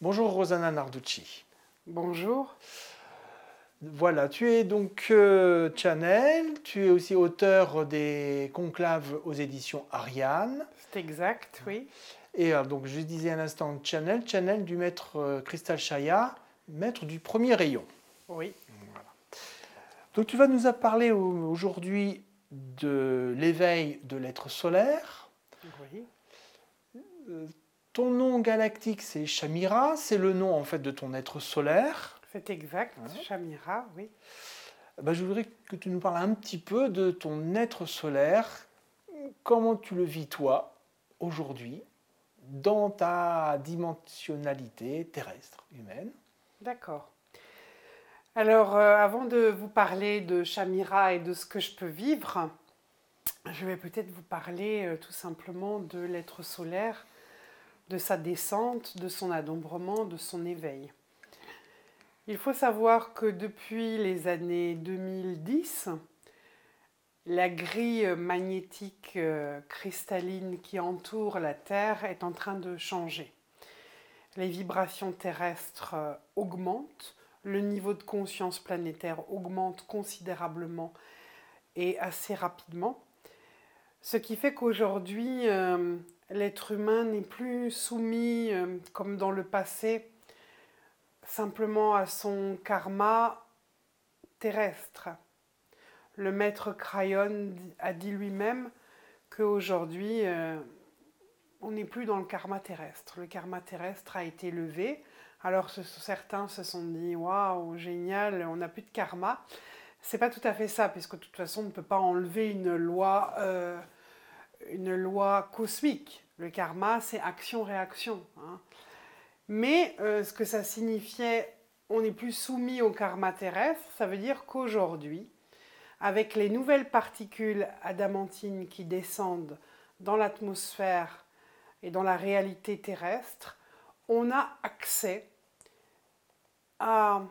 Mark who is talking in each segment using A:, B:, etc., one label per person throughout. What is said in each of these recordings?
A: Bonjour Rosanna Narducci.
B: Bonjour.
A: Voilà, tu es donc Channel, tu es aussi auteur des conclaves aux éditions Ariane.
B: C'est exact, oui.
A: Et donc je disais à l'instant Channel du maître Crystal Chaya, maître du premier rayon.
B: Oui.
A: Voilà. Donc tu vas nous parler aujourd'hui de l'éveil de l'être solaire.
B: Oui.
A: Ton nom galactique c'est Shamira, c'est le nom en fait de ton être solaire.
B: C'est exact, Shamira, oui.
A: Je voudrais que tu nous parles un petit peu de ton être solaire. Comment tu le vis toi, aujourd'hui, dans ta dimensionnalité terrestre, humaine?
B: D'accord. Alors, avant de vous parler de Shamira et de ce que je peux vivre, je vais peut-être vous parler tout simplement de l'être solaire, de sa descente, de son adombrement, de son éveil. Il faut savoir que depuis les années 2010, la grille magnétique cristalline qui entoure la Terre est en train de changer. Les vibrations terrestres augmentent, le niveau de conscience planétaire augmente considérablement et assez rapidement, ce qui fait qu'aujourd'hui, l'être humain n'est plus soumis, comme dans le passé, simplement à son karma terrestre. Le maître Crayon a dit lui-même qu'aujourd'hui, on n'est plus dans le karma terrestre. Le karma terrestre a été levé. Alors certains se sont dit waouh, génial, on n'a plus de karma. C'est pas tout à fait ça, puisque de toute façon, on ne peut pas enlever une loi cosmique. Le karma, c'est action-réaction. Hein. Mais ce que ça signifiait, on n'est plus soumis au karma terrestre, ça veut dire qu'aujourd'hui, avec les nouvelles particules adamantines qui descendent dans l'atmosphère et dans la réalité terrestre, on a accès à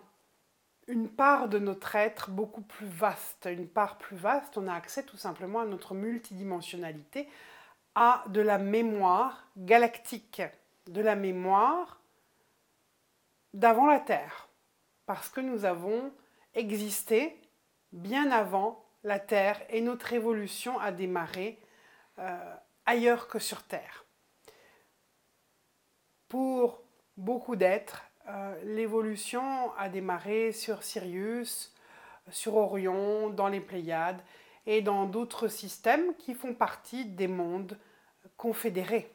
B: une part de notre être beaucoup plus vaste. Une part plus vaste, on a accès tout simplement à notre multidimensionnalité, à de la mémoire galactique, de la mémoire d'avant la Terre. Parce que nous avons existé bien avant la Terre et notre évolution a démarré ailleurs que sur Terre. Pour beaucoup d'êtres, l'évolution a démarré sur Sirius, sur Orion, dans les Pléiades et dans d'autres systèmes qui font partie des mondes confédérés.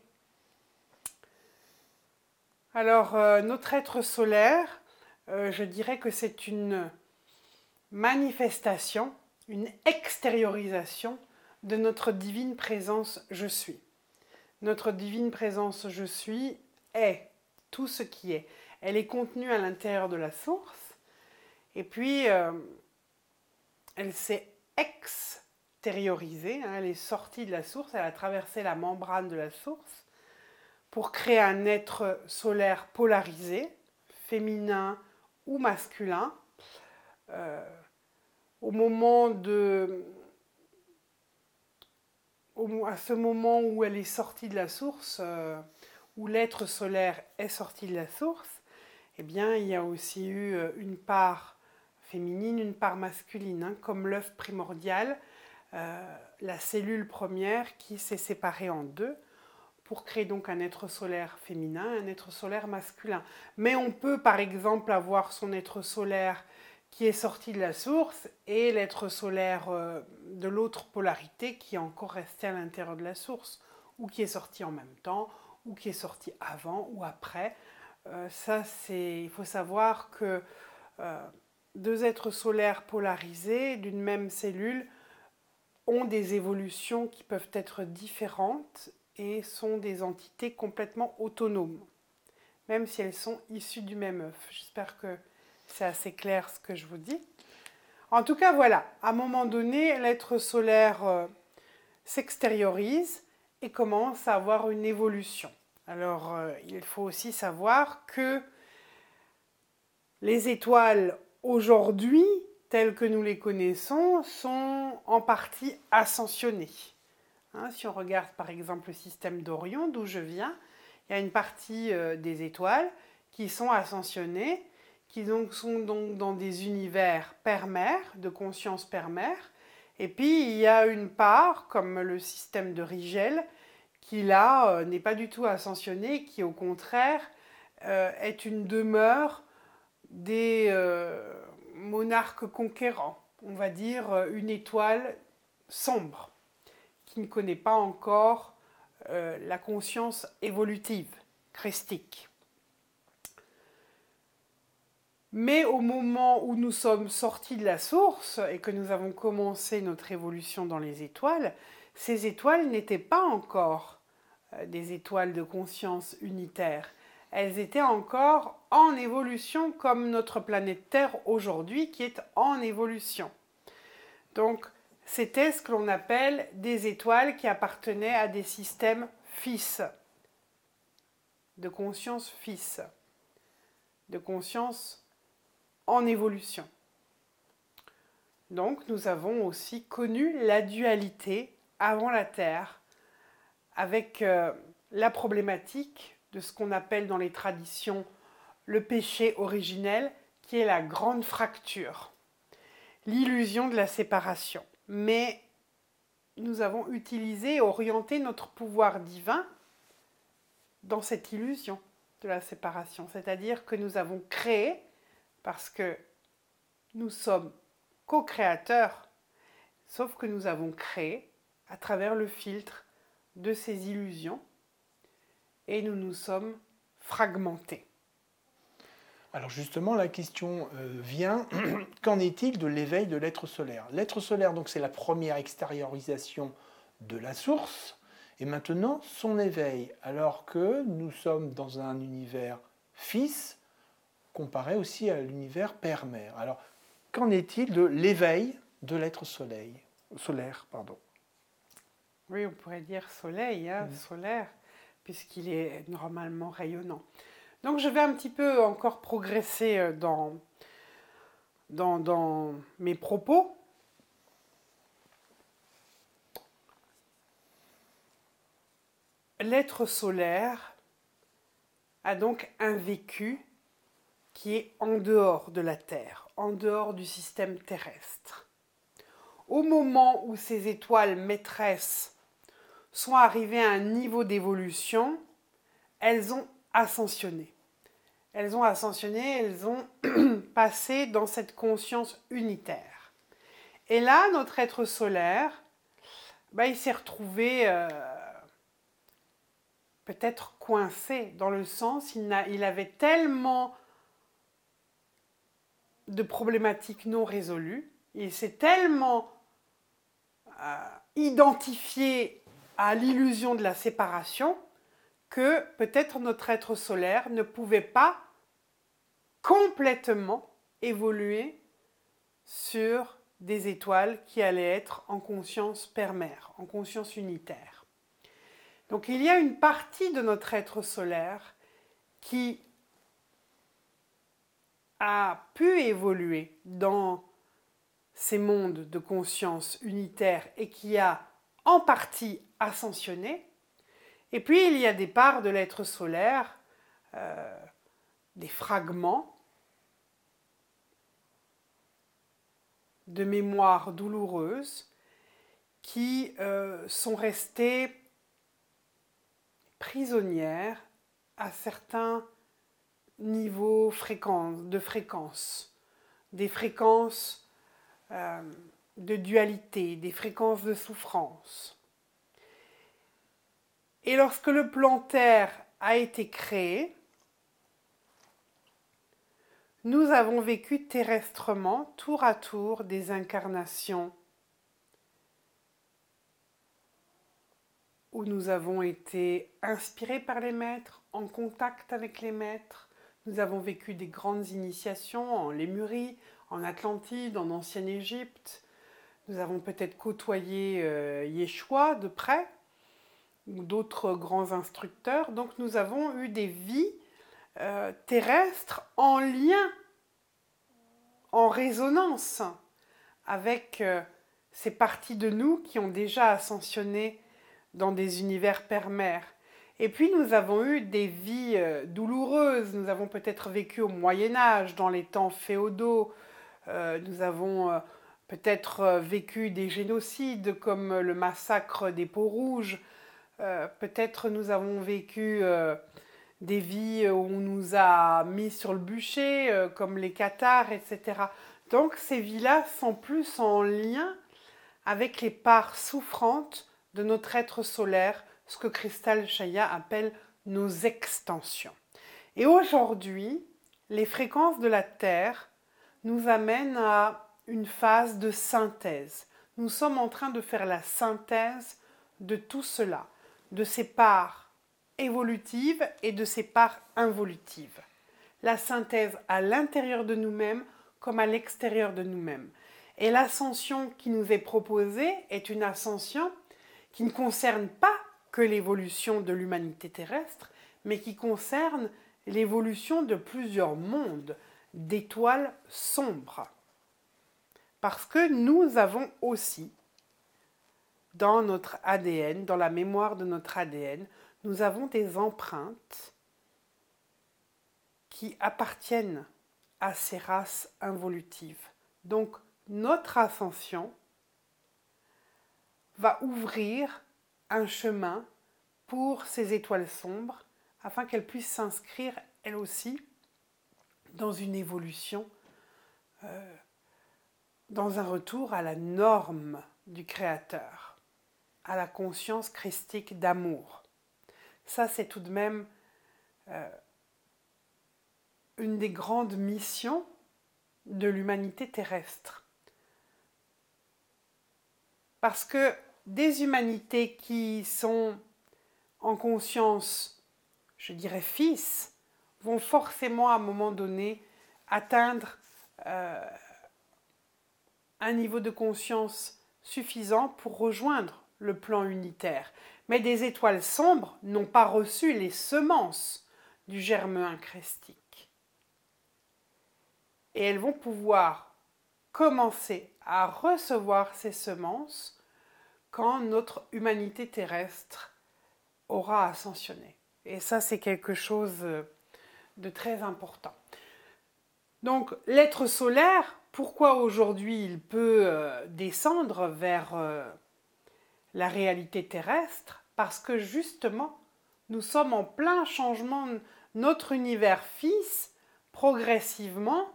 B: Alors, notre être solaire, je dirais que c'est une manifestation, une extériorisation de notre divine présence je suis. Notre divine présence je suis est tout ce qui est. Elle est contenue à l'intérieur de la source et puis elle s'est extériorisée, hein, elle est sortie de la source, elle a traversé la membrane de la source pour créer un être solaire polarisé, féminin ou masculin. À ce moment où elle est sortie de la source, où l'être solaire est sorti de la source, eh bien, il y a aussi eu une part féminine, une part masculine, hein, comme l'œuf primordial, la cellule première qui s'est séparée en deux pour créer donc un être solaire féminin et un être solaire masculin. Mais on peut par exemple avoir son être solaire qui est sorti de la source et l'être solaire de l'autre polarité qui est encore resté à l'intérieur de la source, ou qui est sorti en même temps, ou qui est sorti avant ou après. Il faut savoir que deux êtres solaires polarisés d'une même cellule ont des évolutions qui peuvent être différentes et sont des entités complètement autonomes, même si elles sont issues du même œuf. J'espère que c'est assez clair ce que je vous dis. En tout cas, voilà, à un moment donné, l'être solaire s'extériorise et commence à avoir une évolution. Alors, il faut aussi savoir que les étoiles aujourd'hui, telles que nous les connaissons, sont en partie ascensionnées. Hein, si on regarde par exemple le système d'Orion, d'où je viens, il y a une partie des étoiles qui sont ascensionnés, qui donc sont donc dans des univers père-mère, de conscience père-mère. Et puis il y a une part, comme le système de Rigel, qui là n'est pas du tout ascensionné, qui au contraire est une demeure des monarques conquérants, on va dire une étoile sombre, qui ne connaît pas encore la conscience évolutive, christique. Mais au moment où nous sommes sortis de la source et que nous avons commencé notre évolution dans les étoiles, ces étoiles n'étaient pas encore des étoiles de conscience unitaire. Elles étaient encore en évolution comme notre planète Terre aujourd'hui qui est en évolution. Donc c'était ce que l'on appelle des étoiles qui appartenaient à des systèmes fils, de conscience fils, de conscience en évolution. Donc nous avons aussi connu la dualité avant la Terre, avec la problématique de ce qu'on appelle dans les traditions le péché originel, qui est la grande fracture, l'illusion de la séparation. Mais nous avons utilisé et orienté notre pouvoir divin dans cette illusion de la séparation, c'est-à-dire que nous avons créé, parce que nous sommes co-créateurs, sauf que nous avons créé à travers le filtre de ces illusions et nous nous sommes fragmentés.
A: Alors justement, la question vient, qu'en est-il de l'éveil de l'être solaire? L'être solaire, donc, c'est la première extériorisation de la source, et maintenant son éveil, alors que nous sommes dans un univers fils, comparé aussi à l'univers père-mère. Alors, qu'en est-il de l'éveil de l'être solaire, pardon.
B: Oui, on pourrait dire soleil, solaire, puisqu'il est normalement rayonnant. Donc je vais un petit peu encore progresser dans mes propos. L'être solaire a donc un vécu qui est en dehors de la Terre, en dehors du système terrestre. Au moment où ces étoiles maîtresses sont arrivées à un niveau d'évolution, elles ont ascensionné. Elles ont passé dans cette conscience unitaire. Et là, notre être solaire, il s'est retrouvé peut-être coincé, dans le sens, il avait tellement de problématiques non résolues, il s'est tellement identifié à l'illusion de la séparation que peut-être notre être solaire ne pouvait pas complètement évoluer sur des étoiles qui allaient être en conscience père-mère, en conscience unitaire. Donc il y a une partie de notre être solaire qui a pu évoluer dans ces mondes de conscience unitaire et qui a en partie ascensionné. Et puis il y a des parts de l'être solaire, des fragments de mémoire douloureuse qui sont restées prisonnières à certains niveaux de fréquence, des fréquences de dualité, des fréquences de souffrance. Et lorsque le plan Terre a été créé, nous avons vécu terrestrement, tour à tour, des incarnations où nous avons été inspirés par les maîtres, en contact avec les maîtres. Nous avons vécu des grandes initiations en Lémurie, en Atlantide, en Ancienne Égypte. Nous avons peut-être côtoyé Yeshua de près, ou d'autres grands instructeurs. Donc nous avons eu des vies terrestres en lien, en résonance avec ces parties de nous qui ont déjà ascensionné dans des univers père-mère. Et puis nous avons eu des vies douloureuses, nous avons peut-être vécu au Moyen Âge, dans les temps féodaux, nous avons peut-être vécu des génocides comme le massacre des Peaux-Rouges, peut-être nous avons vécu des vies où on nous a mis sur le bûcher, comme les cathares, etc. Donc ces vies-là sont plus en lien avec les parts souffrantes de notre être solaire, ce que Cristal Chaya appelle nos extensions. Et aujourd'hui, les fréquences de la Terre nous amènent à une phase de synthèse. Nous sommes en train de faire la synthèse de tout cela, de ces parts évolutives et de ces parts involutives. La synthèse à l'intérieur de nous-mêmes comme à l'extérieur de nous-mêmes. Et l'ascension qui nous est proposée est une ascension qui ne concerne pas que l'évolution de l'humanité terrestre, mais qui concerne l'évolution de plusieurs mondes, d'étoiles sombres. Parce que nous avons aussi, dans notre ADN, dans la mémoire de notre ADN, nous avons des empreintes qui appartiennent à ces races involutives. Donc, notre ascension va ouvrir un chemin pour ces étoiles sombres afin qu'elles puissent s'inscrire, elles aussi, dans une évolution, dans un retour à la norme du Créateur, à la conscience christique d'amour. Ça, c'est tout de même une des grandes missions de l'humanité terrestre. Parce que des humanités qui sont en conscience, je dirais fils, vont forcément à un moment donné atteindre un niveau de conscience suffisant pour rejoindre le plan unitaire. Mais des étoiles sombres n'ont pas reçu les semences du germe christique. Et elles vont pouvoir commencer à recevoir ces semences quand notre humanité terrestre aura ascensionné. Et ça, c'est quelque chose de très important. Donc, l'être solaire, pourquoi aujourd'hui il peut descendre vers la réalité terrestre? Parce que justement, nous sommes en plein changement. Notre univers fils, progressivement,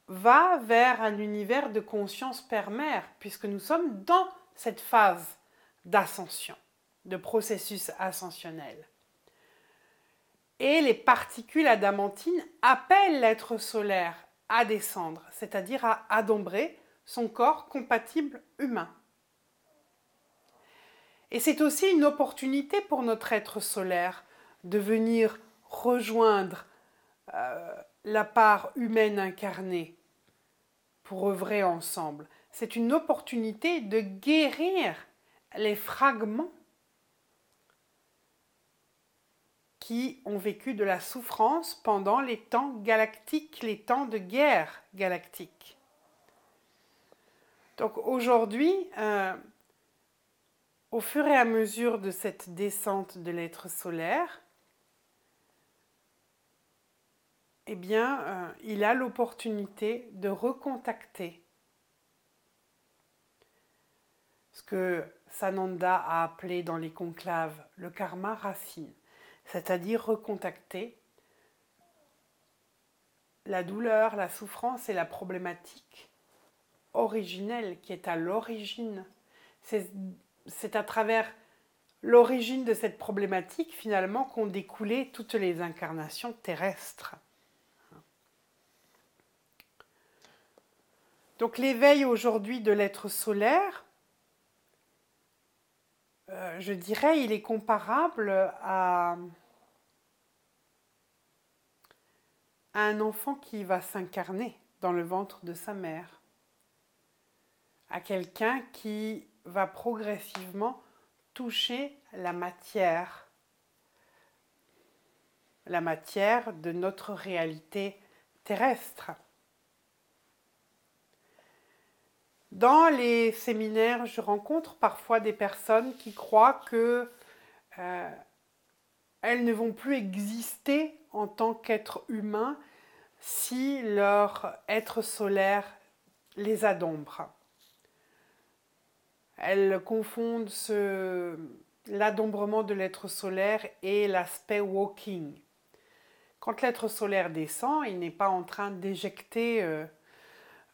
B: va vers un univers de conscience père-mère, puisque nous sommes dans cette phase d'ascension, de processus ascensionnel. Et les particules adamantines appellent l'être solaire à descendre, c'est-à-dire à adombrer son corps compatible humain. Et c'est aussi une opportunité pour notre être solaire de venir rejoindre la part humaine incarnée pour œuvrer ensemble. C'est une opportunité de guérir les fragments qui ont vécu de la souffrance pendant les temps galactiques, les temps de guerre galactique. Donc aujourd'hui, au fur et à mesure de cette descente de l'être solaire, eh bien, il a l'opportunité de recontacter ce que Sananda a appelé dans les conclaves le karma racine, c'est-à-dire recontacter la douleur, la souffrance et la problématique originelle qui est à l'origine. C'est à travers l'origine de cette problématique finalement qu'ont découlé toutes les incarnations terrestres. Donc l'éveil aujourd'hui de l'être solaire, je dirais, il est comparable à un enfant qui va s'incarner dans le ventre de sa mère, à quelqu'un qui va progressivement toucher la matière de notre réalité terrestre. Dans les séminaires, je rencontre parfois des personnes qui croient que elles ne vont plus exister en tant qu'êtres humains si leur être solaire les adombre. Elles confondent l'adombrement de l'être solaire et l'aspect walking. Quand l'être solaire descend, il n'est pas en train d'éjecter,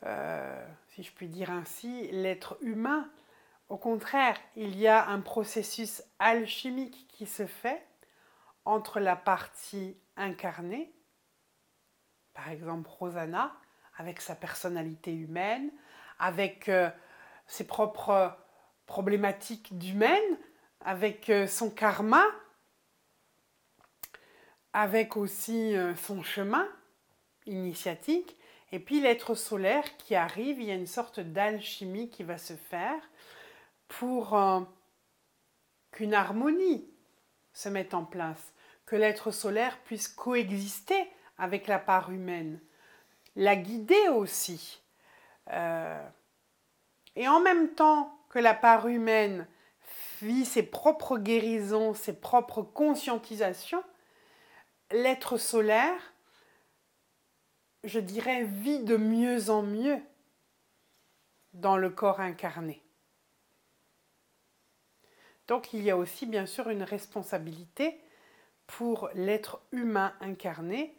B: si je puis dire ainsi, l'être humain. Au contraire, il y a un processus alchimique qui se fait entre la partie incarnée, par exemple Rosanna, avec sa personnalité humaine, avec ses propres problématiques d'humaine, avec son karma, avec aussi son chemin initiatique, et puis l'être solaire qui arrive, il y a une sorte d'alchimie qui va se faire pour qu'une harmonie se mette en place, que l'être solaire puisse coexister avec la part humaine, la guider aussi. Et en même temps que la part humaine vit ses propres guérisons, ses propres conscientisations, l'être solaire, je dirais, vit de mieux en mieux dans le corps incarné. Donc il y a aussi bien sûr une responsabilité pour l'être humain incarné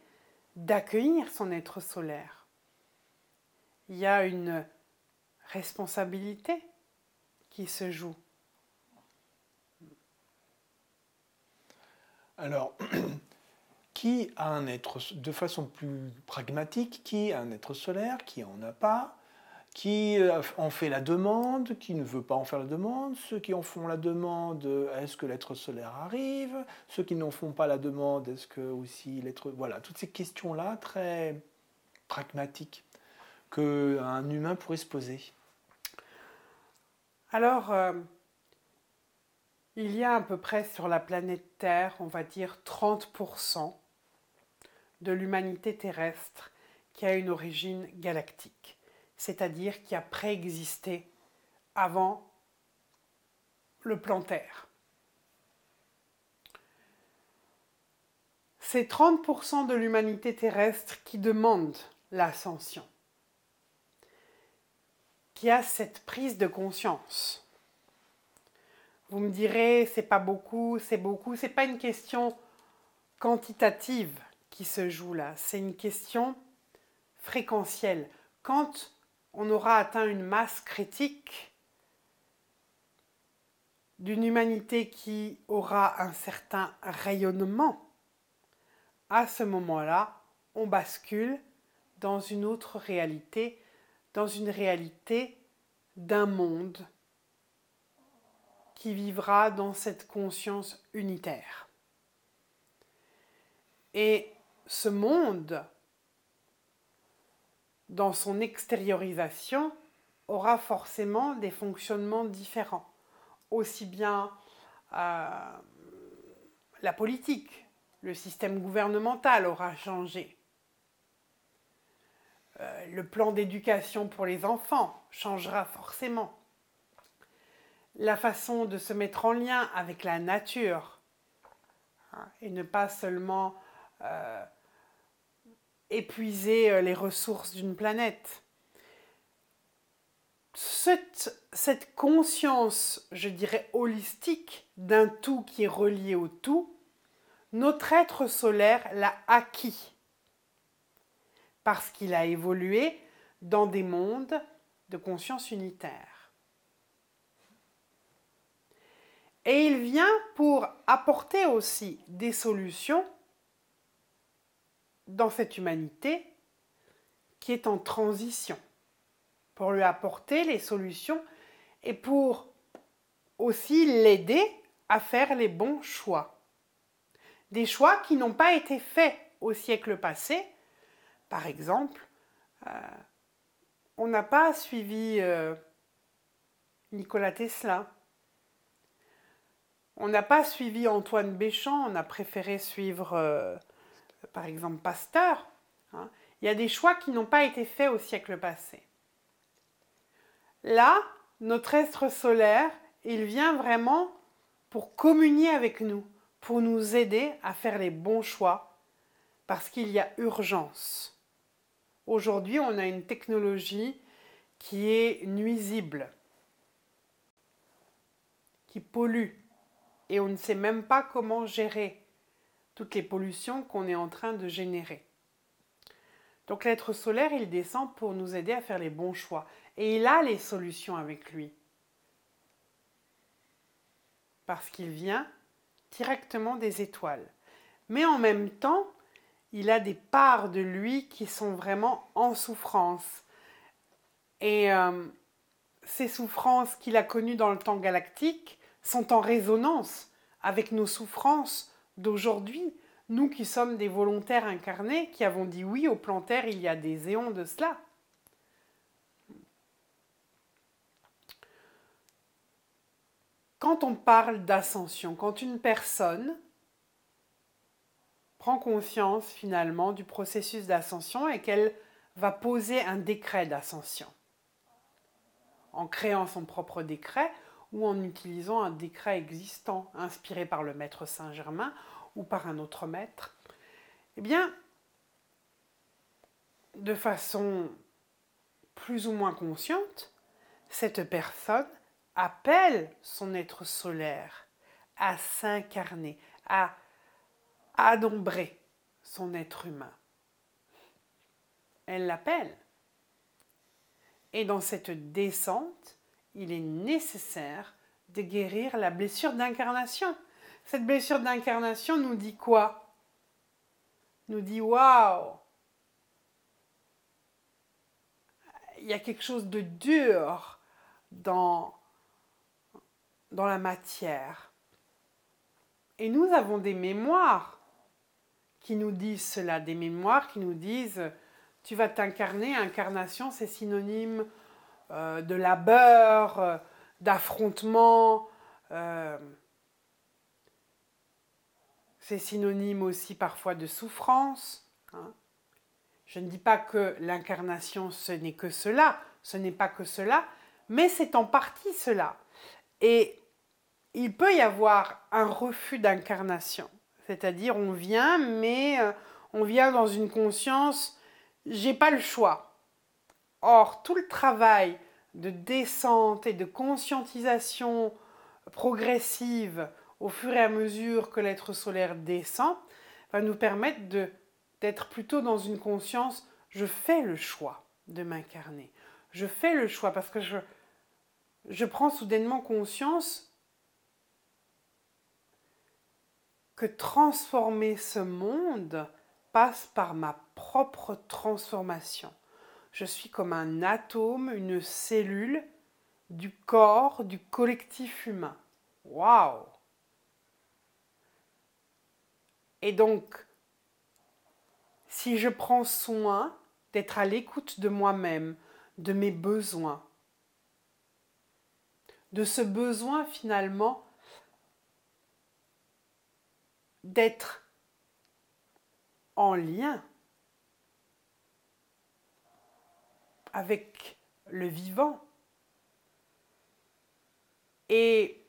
B: d'accueillir son être solaire. Il y a une responsabilité qui se joue.
A: Alors, qui a un être, de façon plus pragmatique, qui a un être solaire, qui en a pas, qui en fait la demande, qui ne veut pas en faire la demande, ceux qui en font la demande, est-ce que l'être solaire arrive, ceux qui n'en font pas la demande, est-ce que aussi l'être... Voilà, toutes ces questions-là, très pragmatiques, qu'un humain pourrait se poser.
B: Alors, il y a à peu près sur la planète Terre, on va dire 30% de l'humanité terrestre qui a une origine galactique, c'est-à-dire qui a préexisté avant le plan Terre. C'est 30% de l'humanité terrestre qui demande l'ascension, qui a cette prise de conscience. Vous me direz, c'est pas beaucoup, c'est pas une question quantitative qui se joue là, c'est une question fréquentielle. Quand on aura atteint une masse critique d'une humanité qui aura un certain rayonnement, à ce moment-là, on bascule dans une autre réalité, dans une réalité d'un monde qui vivra dans cette conscience unitaire. Et ce monde, dans son extériorisation, aura forcément des fonctionnements différents. Aussi bien la politique, le système gouvernemental aura changé. Le plan d'éducation pour les enfants changera forcément. La façon de se mettre en lien avec la nature, hein, et ne pas seulement épuiser les ressources d'une planète. Cette conscience, je dirais, holistique d'un tout qui est relié au tout, notre être solaire l'a acquis parce qu'il a évolué dans des mondes de conscience unitaire. Et il vient pour apporter aussi des solutions dans cette humanité qui est en transition, pour lui apporter les solutions et pour aussi l'aider à faire les bons choix. Des choix qui n'ont pas été faits au siècle passé. Par exemple, on n'a pas suivi Nikola Tesla. On n'a pas suivi Antoine Béchamp, on a préféré suivre, par exemple, Pasteur. Hein. Il y a des choix qui n'ont pas été faits au siècle passé. Là, notre être solaire, il vient vraiment pour communier avec nous, pour nous aider à faire les bons choix parce qu'il y a urgence. Aujourd'hui, on a une technologie qui est nuisible, qui pollue, et on ne sait même pas comment gérer toutes les pollutions qu'on est en train de générer. Donc l'être solaire, il descend pour nous aider à faire les bons choix. Et il a les solutions avec lui. Parce qu'il vient directement des étoiles. Mais en même temps, il a des parts de lui qui sont vraiment en souffrance. Et ces souffrances qu'il a connues dans le temps galactique sont en résonance avec nos souffrances d'aujourd'hui. Nous qui sommes des volontaires incarnés, qui avons dit oui au plan Terre il y a des éons de cela. Quand on parle d'ascension, quand une personne prend conscience finalement du processus d'ascension et qu'elle va poser un décret d'ascension, en créant son propre décret ou en utilisant un décret existant, inspiré par le maître Saint-Germain ou par un autre maître, eh bien, de façon plus ou moins consciente, cette personne appelle son être solaire à s'incarner, à adombrer son être humain. Elle l'appelle. Et dans cette descente, il est nécessaire de guérir la blessure d'incarnation. Cette blessure d'incarnation nous dit quoi? Nous dit waouh! Il y a quelque chose de dur dans la matière. Et nous avons des mémoires qui nous disent cela, des mémoires qui nous disent tu vas t'incarner, incarnation c'est synonyme de labeur, d'affrontement, c'est synonyme aussi parfois de souffrance. Hein. Je ne dis pas que l'incarnation ce n'est que cela, ce n'est pas que cela, mais c'est en partie cela. Et il peut y avoir un refus d'incarnation, c'est-à-dire on vient, mais on vient dans une conscience, j'ai pas le choix. Or, tout le travail de descente et de conscientisation progressive au fur et à mesure que l'être solaire descend va nous permettre d'être plutôt dans une conscience, je fais le choix de m'incarner. Je fais le choix parce que je prends soudainement conscience que transformer ce monde passe par ma propre transformation. Je suis comme un atome, une cellule du corps, du collectif humain. Waouh! Et donc, si je prends soin d'être à l'écoute de moi-même, de mes besoins, de ce besoin finalement d'être en lien avec le vivant et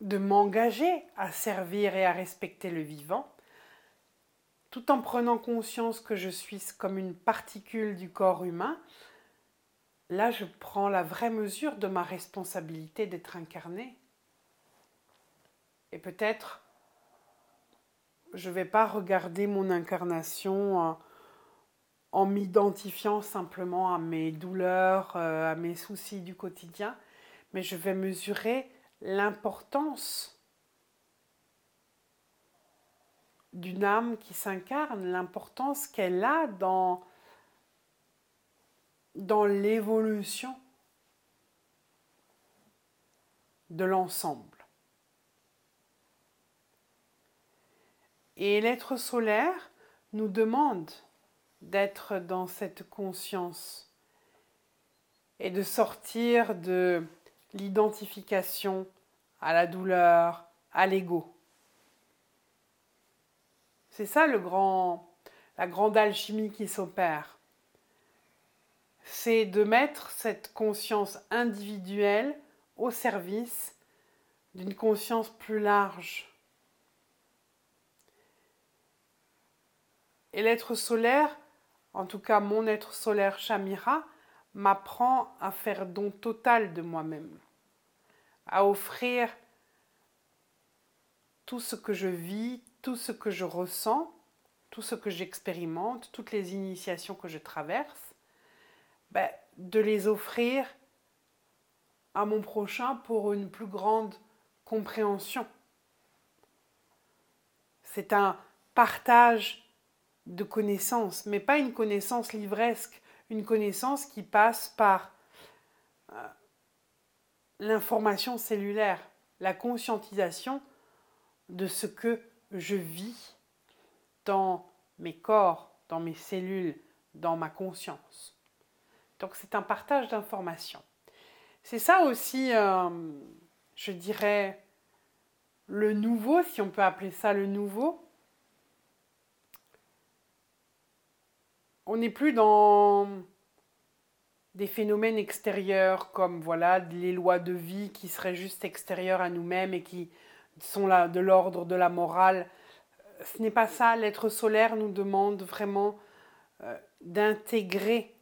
B: de m'engager à servir et à respecter le vivant, tout en prenant conscience que je suis comme une particule du corps humain, là je prends la vraie mesure de ma responsabilité d'être incarné. Et peut-être je ne vais pas regarder mon incarnation en m'identifiant simplement à mes douleurs, à mes soucis du quotidien, mais je vais mesurer l'importance d'une âme qui s'incarne, l'importance qu'elle a dans l'évolution de l'ensemble. Et l'être solaire nous demande d'être dans cette conscience et de sortir de l'identification à la douleur, à l'ego. C'est ça la grande alchimie qui s'opère. C'est de mettre cette conscience individuelle au service d'une conscience plus large Et l'être solaire, en tout cas mon être solaire Shamira, m'apprend à faire don total de moi-même, à offrir tout ce que je vis, tout ce que je ressens, tout ce que j'expérimente, toutes les initiations que je traverse, de les offrir à mon prochain pour une plus grande compréhension. C'est un partage de connaissances, mais pas une connaissance livresque, une connaissance qui passe par l'information cellulaire, la conscientisation de ce que je vis dans mes corps, dans mes cellules, dans ma conscience. Donc c'est un partage d'informations. C'est ça aussi, je dirais, le nouveau, si on peut appeler ça le nouveau. On n'est plus dans des phénomènes extérieurs comme voilà les lois de vie qui seraient juste extérieures à nous-mêmes et qui sont là de l'ordre de la morale. Ce n'est pas ça. L'être solaire nous demande vraiment d'intégrer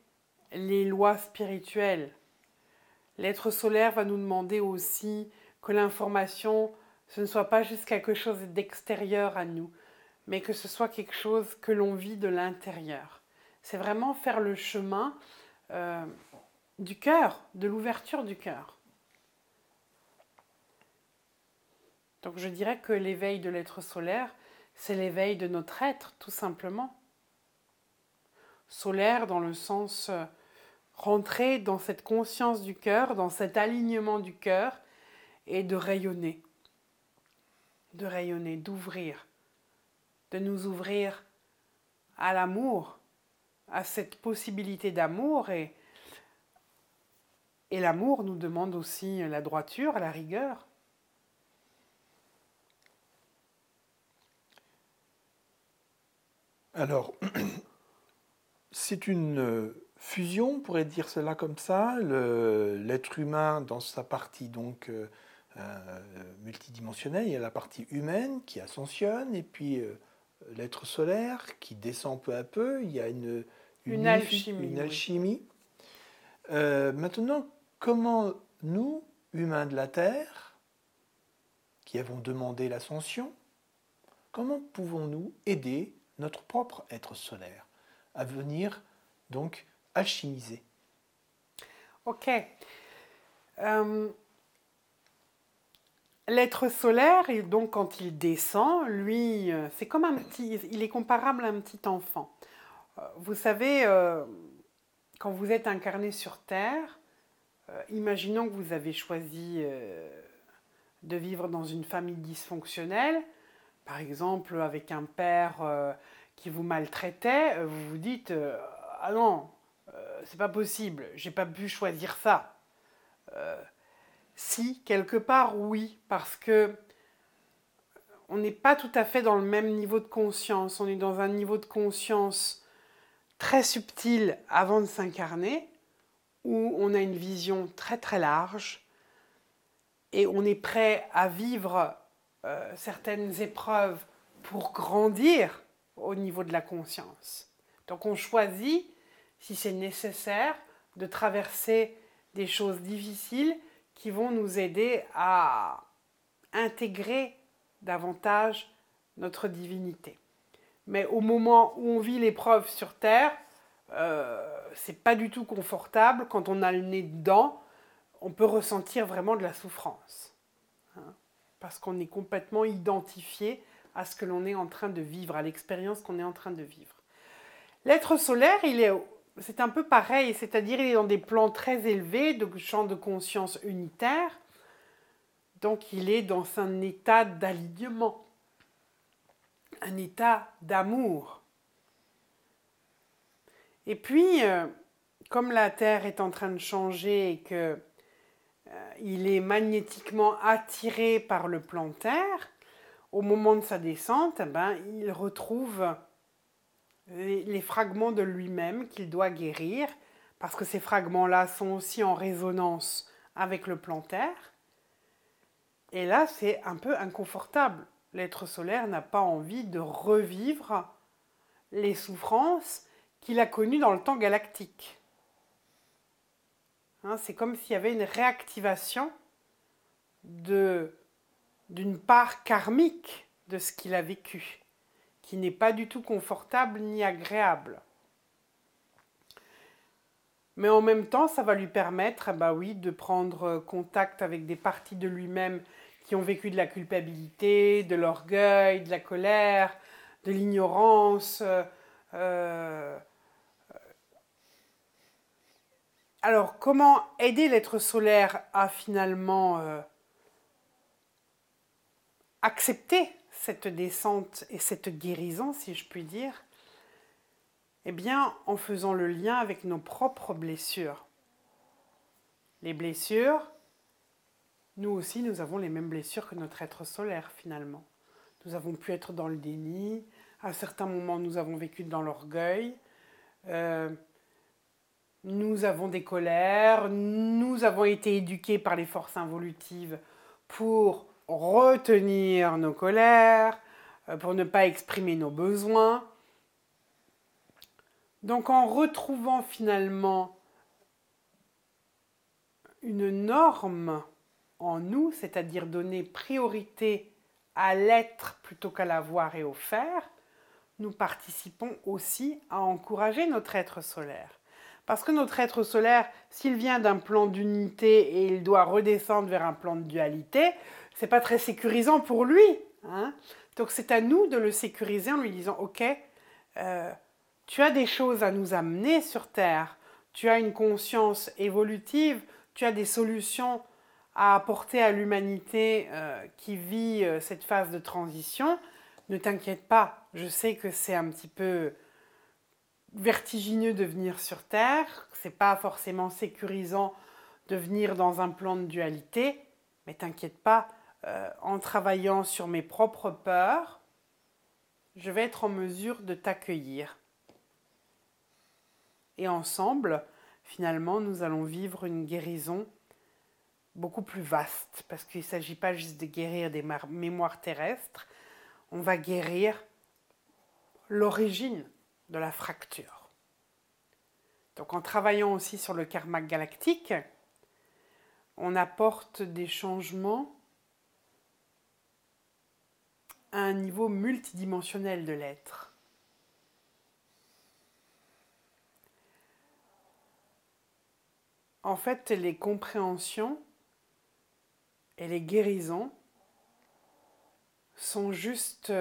B: les lois spirituelles. L'être solaire va nous demander aussi que l'information, ce ne soit pas juste quelque chose d'extérieur à nous, mais que ce soit quelque chose que l'on vit de l'intérieur. C'est vraiment faire le chemin du cœur, de l'ouverture du cœur. Donc je dirais que l'éveil de l'être solaire, c'est l'éveil de notre être, tout simplement. Solaire dans le sens rentrer dans cette conscience du cœur, dans cet alignement du cœur et de rayonner, d'ouvrir, de nous ouvrir à l'amour, à cette possibilité d'amour et l'amour nous demande aussi la droiture, la rigueur.
A: Alors, c'est une fusion, on pourrait dire cela comme ça, l'être humain dans sa partie donc multidimensionnelle, il y a la partie humaine qui ascensionne, et puis l'être solaire qui descend peu à peu, il y a une alchimie. Maintenant, comment nous, humains de la Terre, qui avons demandé l'ascension, comment pouvons-nous aider notre propre être solaire à venir donc alchimiser?
B: Ok. L'être solaire, et donc quand il descend, lui, c'est comme il est comparable à un petit enfant. Vous savez, quand vous êtes incarné sur Terre, imaginons que vous avez choisi de vivre dans une famille dysfonctionnelle, par exemple avec un père qui vous maltraitait, vous vous dites ah non, c'est pas possible, j'ai pas pu choisir ça. Si, quelque part, oui, parce que on n'est pas tout à fait dans le même niveau de conscience. On est dans un niveau de conscience très subtil avant de s'incarner, où on a une vision très très large et on est prêt à vivre certaines épreuves pour grandir au niveau de la conscience. Donc on choisit, si c'est nécessaire, de traverser des choses difficiles qui vont nous aider à intégrer davantage notre divinité. Mais au moment où on vit l'épreuve sur Terre, c'est pas du tout confortable. Quand on a le nez dedans, on peut ressentir vraiment de la souffrance. Parce qu'on est complètement identifié à ce que l'on est en train de vivre, à l'expérience qu'on est en train de vivre. L'être solaire, c'est un peu pareil, c'est-à-dire il est dans des plans très élevés, de champs de conscience unitaires, donc il est dans un état d'alignement, un état d'amour. Et puis, comme la Terre est en train de changer et que il est magnétiquement attiré par le plan Terre, au moment de sa descente, il retrouve les fragments de lui-même qu'il doit guérir, parce que ces fragments-là sont aussi en résonance avec le plan Terre. Et là, c'est un peu inconfortable. L'être solaire n'a pas envie de revivre les souffrances qu'il a connues dans le temps galactique. Hein, c'est comme s'il y avait une réactivation d'une part karmique de ce qu'il a vécu, qui n'est pas du tout confortable ni agréable. Mais en même temps, ça va lui permettre, de prendre contact avec des parties de lui-même qui ont vécu de la culpabilité, de l'orgueil, de la colère, de l'ignorance. Alors, comment aider l'être solaire à finalement accepter cette descente et cette guérison, si je puis dire? Eh bien, en faisant le lien avec nos propres blessures. Les blessures, nous aussi, nous avons les mêmes blessures que notre être solaire, finalement. Nous avons pu être dans le déni, à certains moments, nous avons vécu dans l'orgueil, nous avons des colères, nous avons été éduqués par les forces involutives pour retenir nos colères, pour ne pas exprimer nos besoins. Donc en retrouvant finalement une norme en nous, c'est-à-dire donner priorité à l'être plutôt qu'à l'avoir et au faire, nous participons aussi à encourager notre être solaire. Parce que notre être solaire, s'il vient d'un plan d'unité et il doit redescendre vers un plan de dualité, c'est pas très sécurisant pour lui. Hein. Donc c'est à nous de le sécuriser en lui disant « Ok, tu as des choses à nous amener sur Terre, tu as une conscience évolutive, tu as des solutions à apporter à l'humanité qui vit cette phase de transition. Ne t'inquiète pas, je sais que c'est un petit peu vertigineux de venir sur Terre, c'est pas forcément sécurisant de venir dans un plan de dualité, mais t'inquiète pas, en travaillant sur mes propres peurs, je vais être en mesure de t'accueillir. Et ensemble, finalement, nous allons vivre une guérison beaucoup plus vaste, parce qu'il ne s'agit pas juste de guérir des mémoires terrestres, on va guérir l'origine de la fracture. Donc en travaillant aussi sur le karma galactique, on apporte des changements à un niveau multidimensionnel de l'être. En fait, les compréhensions et les guérisons sont juste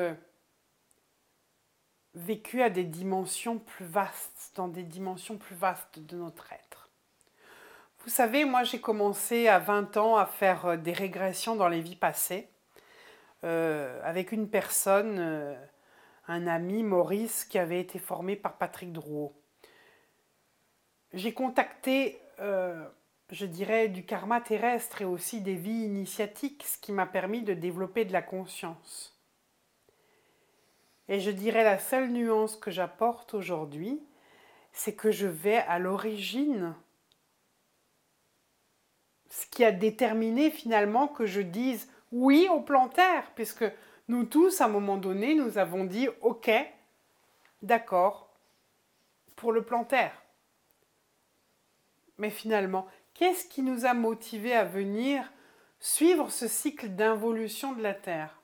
B: vécues à des dimensions plus vastes, dans des dimensions plus vastes de notre être. Vous savez, moi j'ai commencé à 20 ans à faire des régressions dans les vies passées avec une personne, un ami, Maurice, qui avait été formé par Patrick Drouot. J'ai contacté, je dirais, du karma terrestre et aussi des vies initiatiques, ce qui m'a permis de développer de la conscience. Et je dirais la seule nuance que j'apporte aujourd'hui, c'est que je vais à l'origine, ce qui a déterminé finalement que je dise oui au plan Terre, puisque nous tous, à un moment donné, nous avons dit ok, d'accord, pour le plan Terre. Mais finalement, qu'est-ce qui nous a motivés à venir suivre ce cycle d'involution de la Terre?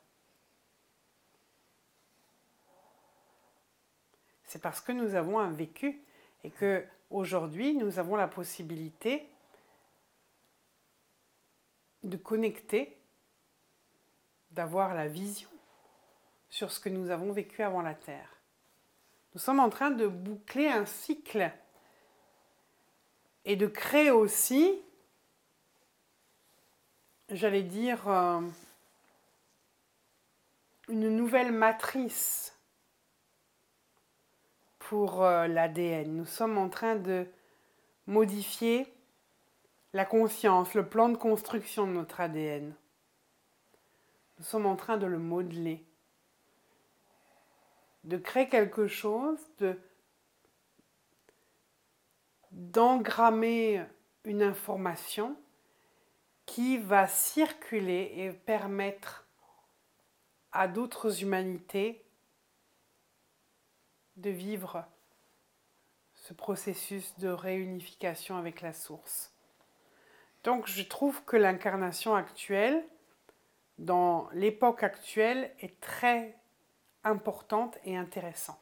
B: C'est parce que nous avons un vécu et que aujourd'hui nous avons la possibilité de connecter, d'avoir la vision sur ce que nous avons vécu avant la Terre. Nous sommes en train de boucler un cycle et de créer aussi, j'allais dire, une nouvelle matrice pour l'ADN. Nous sommes en train de modifier la conscience, le plan de construction de notre ADN. Nous sommes en train de le modeler, de créer quelque chose, d'engrammer une information qui va circuler et permettre à d'autres humanités de vivre ce processus de réunification avec la source. Donc je trouve que l'incarnation actuelle, dans l'époque actuelle, est très importante et intéressante.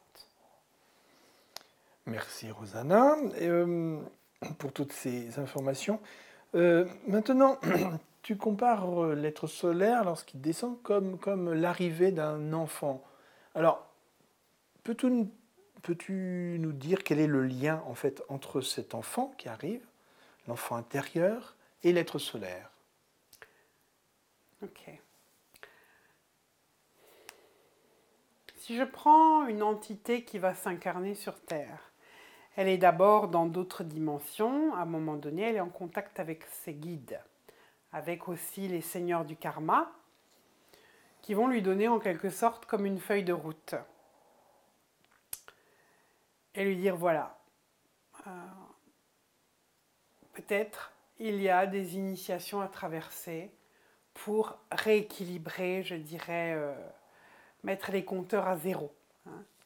A: Merci Rosanna pour toutes ces informations. Maintenant, tu compares l'être solaire lorsqu'il descend comme l'arrivée d'un enfant. Alors, peux-tu nous dire quel est le lien en fait entre cet enfant qui arrive, l'enfant intérieur, et l'être solaire?
B: Ok. Si je prends une entité qui va s'incarner sur Terre, elle est d'abord dans d'autres dimensions. À un moment donné, elle est en contact avec ses guides, avec aussi les seigneurs du karma, qui vont lui donner en quelque sorte comme une feuille de route. Et lui dire, voilà, peut-être il y a des initiations à traverser pour rééquilibrer, je dirais, mettre les compteurs à zéro.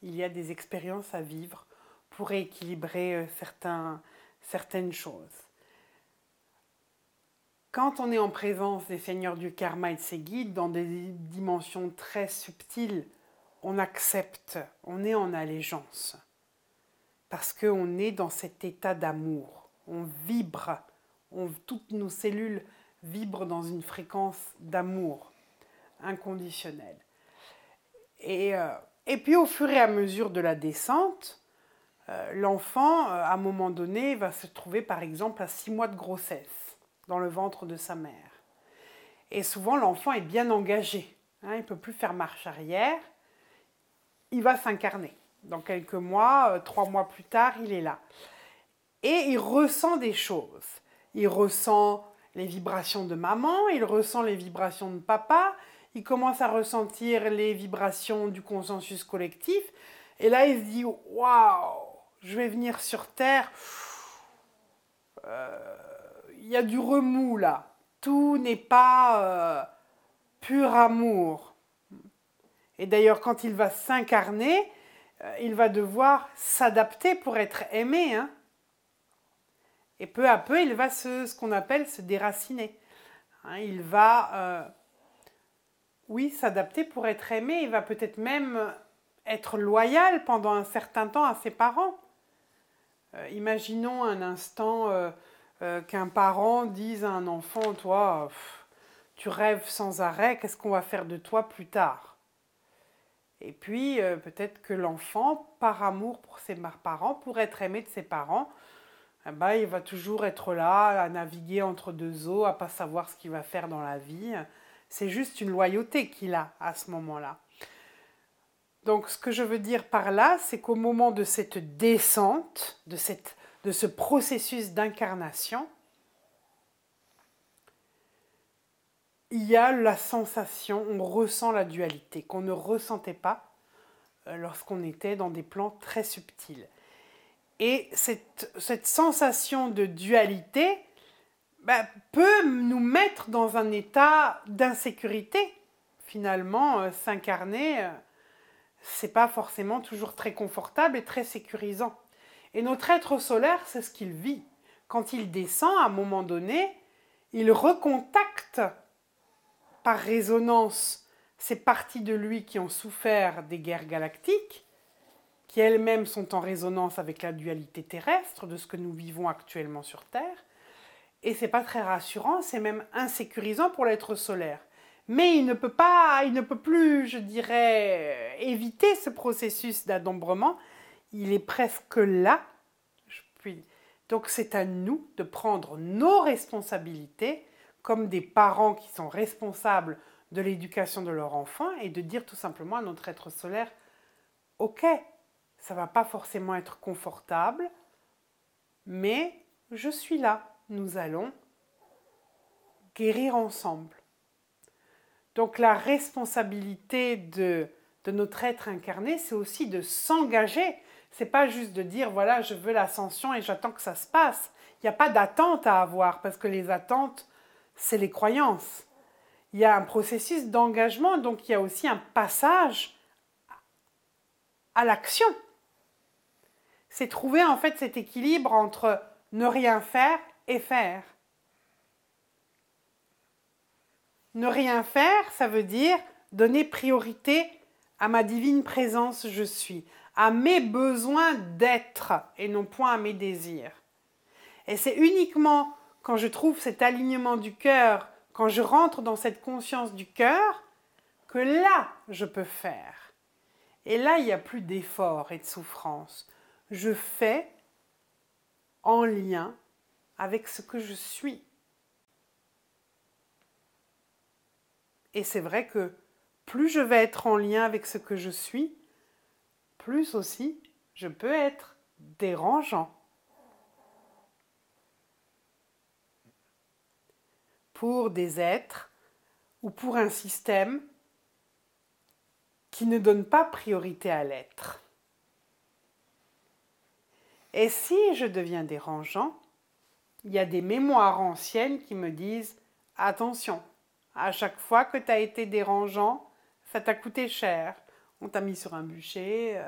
B: Il y a des expériences à vivre pour rééquilibrer certaines choses. Quand on est en présence des seigneurs du karma et de ses guides, dans des dimensions très subtiles, on accepte, on est en allégeance. Parce qu'on est dans cet état d'amour. On vibre, toutes nos cellules vibrent dans une fréquence d'amour inconditionnel. Et puis au fur et à mesure de la descente, l'enfant, à un moment donné, va se trouver par exemple à 6 mois de grossesse dans le ventre de sa mère. Et souvent, l'enfant est bien engagé. Il ne peut plus faire marche arrière. Il va s'incarner. Dans quelques mois, 3 mois plus tard, il est là. Et il ressent des choses. Il ressent les vibrations de maman, il ressent les vibrations de papa, il commence à ressentir les vibrations du consensus collectif. Et là, il se dit, waouh, je vais venir sur Terre. Il y a du remous là. Tout n'est pas pur amour. Et d'ailleurs, quand il va s'incarner, il va devoir s'adapter pour être aimé. Et peu à peu, il va ce qu'on appelle se déraciner. Il va, s'adapter pour être aimé. Il va peut-être même être loyal pendant un certain temps à ses parents. Imaginons un instant qu'un parent dise à un enfant, toi, tu rêves sans arrêt, qu'est-ce qu'on va faire de toi plus tard? Et puis, peut-être que l'enfant, par amour pour ses parents, pour être aimé de ses parents, il va toujours être là, à naviguer entre deux eaux, à ne pas savoir ce qu'il va faire dans la vie. C'est juste une loyauté qu'il a à ce moment-là. Donc, ce que je veux dire par là, c'est qu'au moment de cette descente, de ce processus d'incarnation, il y a la sensation, on ressent la dualité, qu'on ne ressentait pas lorsqu'on était dans des plans très subtils. Et cette sensation de dualité peut nous mettre dans un état d'insécurité. Finalement, s'incarner, c'est pas forcément toujours très confortable et très sécurisant. Et notre être solaire, c'est ce qu'il vit. Quand il descend, à un moment donné, il recontacte par résonance ces parties de lui qui ont souffert des guerres galactiques, qui elles-mêmes sont en résonance avec la dualité terrestre de ce que nous vivons actuellement sur Terre. Et c'est pas très rassurant, c'est même insécurisant pour l'être solaire. Mais il ne peut plus, je dirais, éviter ce processus d'adombrement. Il est presque là. Donc c'est à nous de prendre nos responsabilités comme des parents qui sont responsables de l'éducation de leur enfant et de dire tout simplement à notre être solaire, ok, ça ne va pas forcément être confortable, mais je suis là. Nous allons guérir ensemble. Donc la responsabilité de notre être incarné, c'est aussi de s'engager. C'est pas juste de dire, voilà, je veux l'ascension et j'attends que ça se passe. Il n'y a pas d'attente à avoir, parce que les attentes, c'est les croyances. Il y a un processus d'engagement, donc il y a aussi un passage à l'action. c'est trouver en fait cet équilibre entre ne rien faire et faire. Ne rien faire, ça veut dire donner priorité à ma divine présence je suis, à mes besoins d'être et non point à mes désirs. Et c'est uniquement quand je trouve cet alignement du cœur, quand je rentre dans cette conscience du cœur, que là, je peux faire. Et là, il n'y a plus d'effort et de souffrance. Je fais en lien avec ce que je suis. Et c'est vrai que plus je vais être en lien avec ce que je suis, plus aussi je peux être dérangeant. Pour des êtres ou pour un système qui ne donne pas priorité à l'être. Et si je deviens dérangeant, il y a des mémoires anciennes qui me disent « Attention, à chaque fois que tu as été dérangeant, ça t'a coûté cher. On t'a mis sur un bûcher. »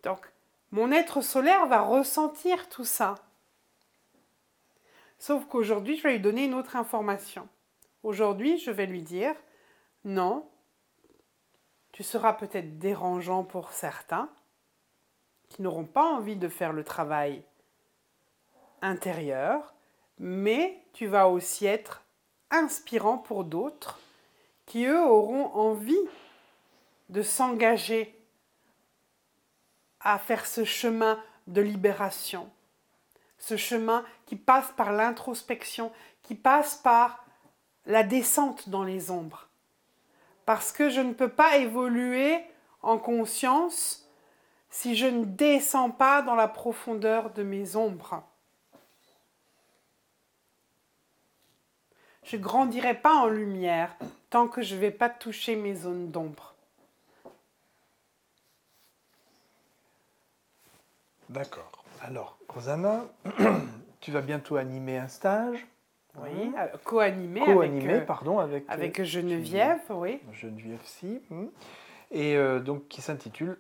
B: Donc, mon être solaire va ressentir tout ça. Sauf qu'aujourd'hui, je vais lui donner une autre information. Aujourd'hui, je vais lui dire « Non, tu seras peut-être dérangeant pour certains qui n'auront pas envie de faire le travail intérieur, mais tu vas aussi être inspirant pour d'autres qui, eux, auront envie de s'engager à faire ce chemin de libération, ce chemin qui passe par l'introspection, qui passe par la descente dans les ombres. Parce que je ne peux pas évoluer en conscience si je ne descends pas dans la profondeur de mes ombres. Je ne grandirai pas en lumière tant que je ne vais pas toucher mes zones d'ombre.
A: D'accord. Alors, Rosanna, tu vas bientôt animer un stage.
B: Oui, co-animé avec Geneviève, oui.
A: Geneviève, si. Et donc, qui s'intitule,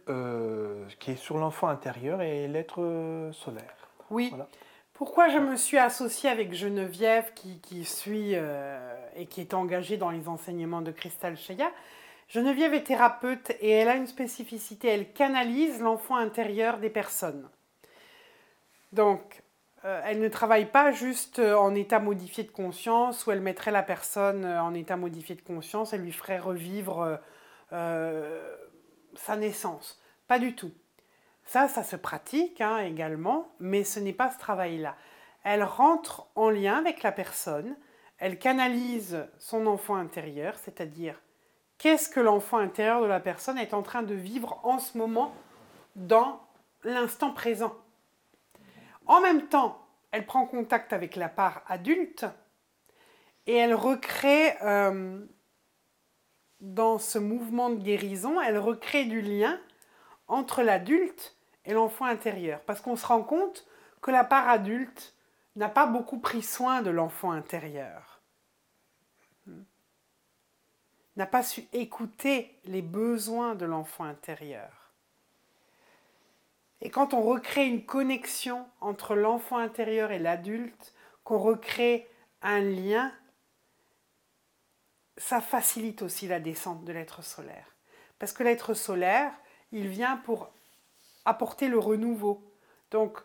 A: qui est sur l'enfant intérieur et l'être solaire.
B: Oui.
A: Voilà.
B: Pourquoi je me suis associée avec Geneviève, qui suit et qui est engagée dans les enseignements de Cristal Sheya. Geneviève est thérapeute et elle a une spécificité, elle canalise l'enfant intérieur des personnes. Donc, elle ne travaille pas juste en état modifié de conscience, où elle mettrait la personne en état modifié de conscience, elle lui ferait revivre sa naissance. Pas du tout. Ça se pratique également, mais ce n'est pas ce travail-là. Elle rentre en lien avec la personne, elle canalise son enfant intérieur, c'est-à-dire qu'est-ce que l'enfant intérieur de la personne est en train de vivre en ce moment dans l'instant présent. En même temps, elle prend contact avec la part adulte et elle recrée, dans ce mouvement de guérison, elle recrée du lien entre l'adulte et l'enfant intérieur. Parce qu'on se rend compte que la part adulte n'a pas beaucoup pris soin de l'enfant intérieur. N'a pas su écouter les besoins de l'enfant intérieur. Et quand on recrée une connexion entre l'enfant intérieur et l'adulte, qu'on recrée un lien, ça facilite aussi la descente de l'être solaire. Parce que l'être solaire, il vient pour apporter le renouveau. Donc,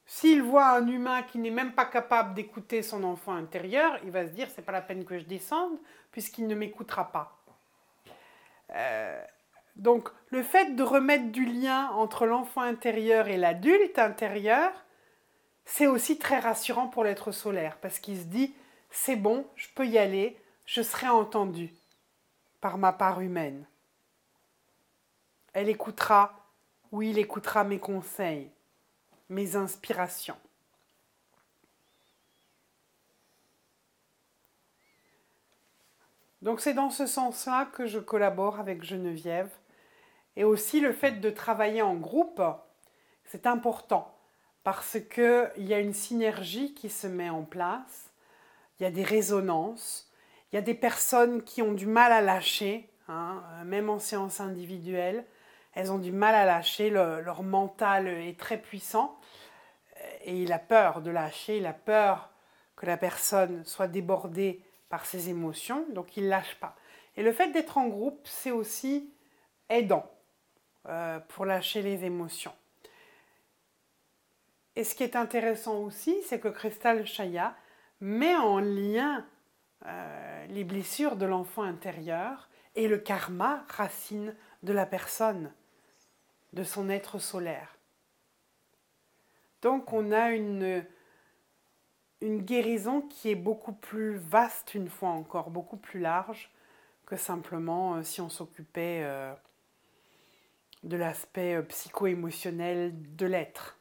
B: s'il voit un humain qui n'est même pas capable d'écouter son enfant intérieur, il va se dire, c'est pas la peine que je descende, puisqu'il ne m'écoutera pas. Donc, le fait de remettre du lien entre l'enfant intérieur et l'adulte intérieur, c'est aussi très rassurant pour l'être solaire, parce qu'il se dit, c'est bon, je peux y aller, je serai entendu par ma part humaine. Elle écoutera, oui, il écoutera mes conseils, mes inspirations. Donc c'est dans ce sens-là que je collabore avec Geneviève. Et aussi le fait de travailler en groupe, c'est important parce qu'il y a une synergie qui se met en place, il y a des résonances, il y a des personnes qui ont du mal à lâcher, même en séance individuelle. elles ont du mal à lâcher, leur mental est très puissant et il a peur de lâcher, il a peur que la personne soit débordée par ses émotions, donc il ne lâche pas. Et le fait d'être en groupe, c'est aussi aidant pour lâcher les émotions. Et ce qui est intéressant aussi, c'est que Kristal Chaya met en lien les blessures de l'enfant intérieur et le karma, racine de la personne, de son être solaire. Donc on a une guérison qui est beaucoup plus vaste une fois encore, beaucoup plus large que simplement si on s'occupait de l'aspect psycho-émotionnel de l'être.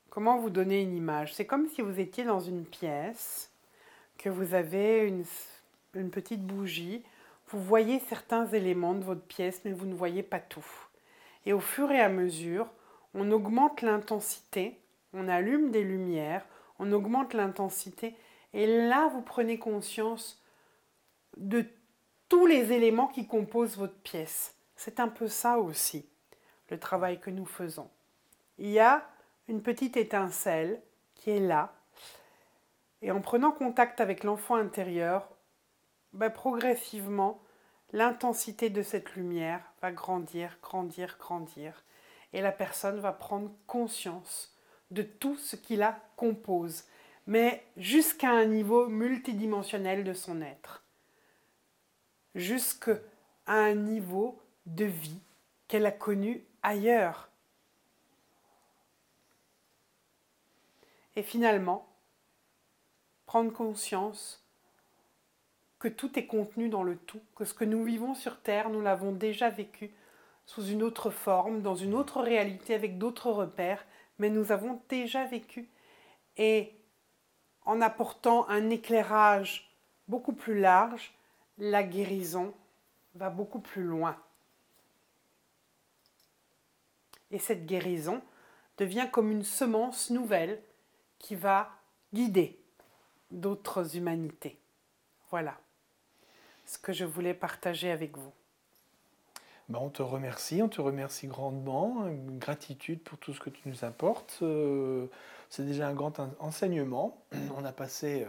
B: Comment vous donner une image? C'est comme si vous étiez dans une pièce, que vous avez une petite bougie, vous voyez certains éléments de votre pièce, mais vous ne voyez pas tout. Et au fur et à mesure, on augmente l'intensité, on allume des lumières, on augmente l'intensité, et là, vous prenez conscience de tous les éléments qui composent votre pièce. C'est un peu ça aussi, le travail que nous faisons. Il y a une petite étincelle qui est là, et en prenant contact avec l'enfant intérieur, progressivement, l'intensité de cette lumière va grandir, grandir, grandir, et la personne va prendre conscience de tout ce qui la compose, mais jusqu'à un niveau multidimensionnel de son être, jusqu'à un niveau de vie qu'elle a connu ailleurs. Et finalement, prendre conscience que tout est contenu dans le tout, que ce que nous vivons sur Terre, nous l'avons déjà vécu sous une autre forme, dans une autre réalité, avec d'autres repères, mais nous avons déjà vécu. Et en apportant un éclairage beaucoup plus large, la guérison va beaucoup plus loin. Et cette guérison devient comme une semence nouvelle qui va guider d'autres humanités. Voilà ce que je voulais partager avec vous.
A: On te remercie grandement, gratitude pour tout ce que tu nous apportes. C'est déjà un grand enseignement. On a passé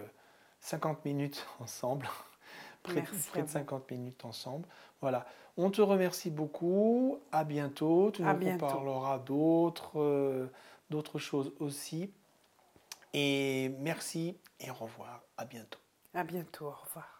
A: 50 minutes ensemble, près de 50 minutes ensemble. Voilà, on te remercie beaucoup, à bientôt, tu nous parleras d'autres choses aussi. Et merci et au revoir, à bientôt.
B: À bientôt, au revoir.